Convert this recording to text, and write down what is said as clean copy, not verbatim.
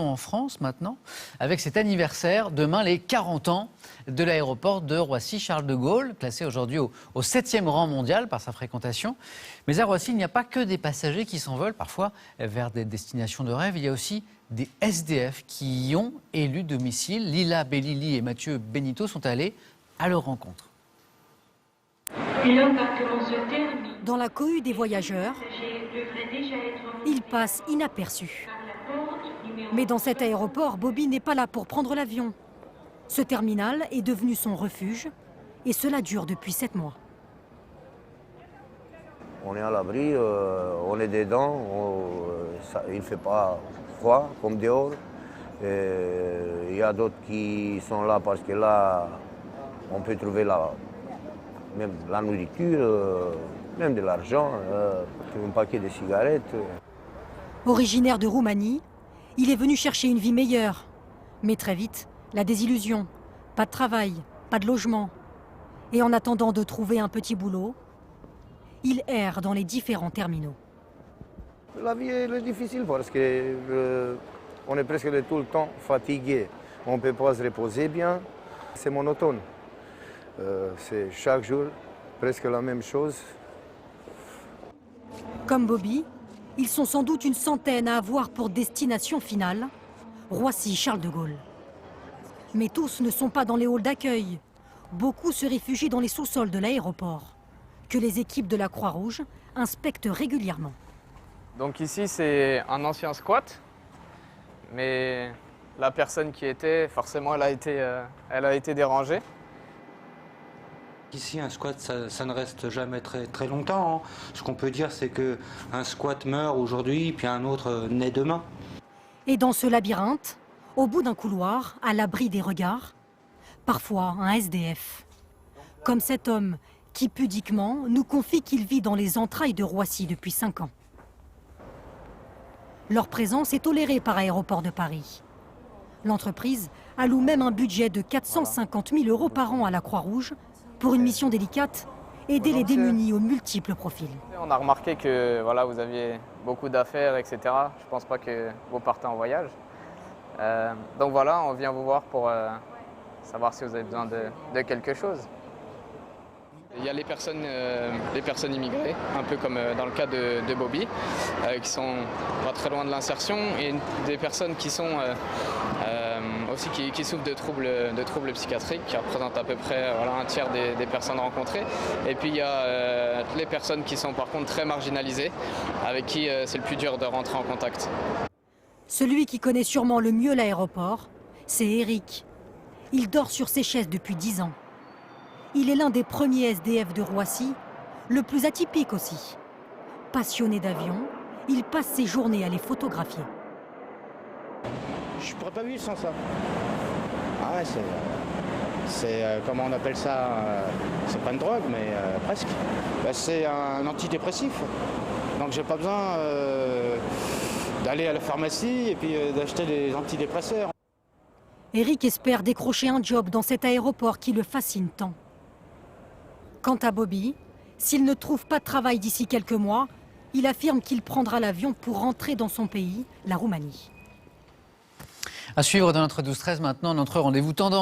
En France maintenant, avec cet anniversaire, demain les 40 ans de l'aéroport de Roissy-Charles de Gaulle, classé aujourd'hui au 7e rang mondial par sa fréquentation. Mais à Roissy, il n'y a pas que des passagers qui s'envolent parfois vers des destinations de rêve, il y a aussi des SDF qui y ont élu domicile. Lila Bellili et Mathieu Benito sont allés à leur rencontre. Dans la cohue des voyageurs, ils passent inaperçus. Mais dans cet aéroport, Bobby n'est pas là pour prendre l'avion. Ce terminal est devenu son refuge et cela dure depuis 7 mois. On est à l'abri, on est dedans, il ne fait pas froid comme dehors. Il y a d'autres qui sont là parce que là, on peut trouver même la nourriture, même de l'argent, un paquet de cigarettes. Originaire de Roumanie, il est venu chercher une vie meilleure. Mais très vite, la désillusion. Pas de travail, pas de logement. Et en attendant de trouver un petit boulot, il erre dans les différents terminaux. La vie est difficile parce qu'on est presque tout le temps fatigué. On ne peut pas se reposer bien. C'est monotone. C'est chaque jour presque la même chose. Comme Bobby, ils sont sans doute une centaine à avoir pour destination finale Roissy-Charles de Gaulle. Mais tous ne sont pas dans les halls d'accueil. Beaucoup se réfugient dans les sous-sols de l'aéroport, que les équipes de la Croix-Rouge inspectent régulièrement. Donc ici, c'est un ancien squat, mais la personne qui était, forcément, elle a été dérangée. Ici, un squat, ça ne reste jamais très longtemps. Hein. Ce qu'on peut dire, c'est qu'un squat meurt aujourd'hui, puis un autre naît demain. Et dans ce labyrinthe, au bout d'un couloir, à l'abri des regards, parfois un SDF. Comme cet homme qui, pudiquement, nous confie qu'il vit dans les entrailles de Roissy depuis 5 ans. Leur présence est tolérée par Aéroports de Paris. L'entreprise alloue même un budget de 450 000 € par an à la Croix-Rouge pour une mission délicate, aider les démunis aux multiples profils. On a remarqué que voilà, vous aviez beaucoup d'affaires, etc. Je ne pense pas que vous partez en voyage. Donc voilà, on vient vous voir pour savoir si vous avez besoin de quelque chose. Il y a les personnes immigrées, un peu comme dans le cas de Bobby, qui sont pas très loin de l'insertion, et des personnes qui sont aussi qui souffrent de troubles psychiatriques, qui représentent à peu près un tiers des personnes rencontrées. Et puis il y a les personnes qui sont par contre très marginalisées, avec qui c'est le plus dur de rentrer en contact. Celui qui connaît sûrement le mieux l'aéroport, c'est Eric. Il dort sur ses chaises depuis 10 ans. Il est l'un des premiers SDF de Roissy, le plus atypique aussi. Passionné d'avions, il passe ses journées à les photographier. Je ne pourrais pas vivre sans ça. Ah ouais, c'est comment on appelle ça, c'est pas une drogue, mais presque. C'est un antidépressif. Donc j'ai pas besoin d'aller à la pharmacie et puis d'acheter des antidépresseurs. Eric espère décrocher un job dans cet aéroport qui le fascine tant. Quant à Bobby, s'il ne trouve pas de travail d'ici quelques mois, il affirme qu'il prendra l'avion pour rentrer dans son pays, la Roumanie. À suivre dans notre 12-13 maintenant, notre rendez-vous tendance.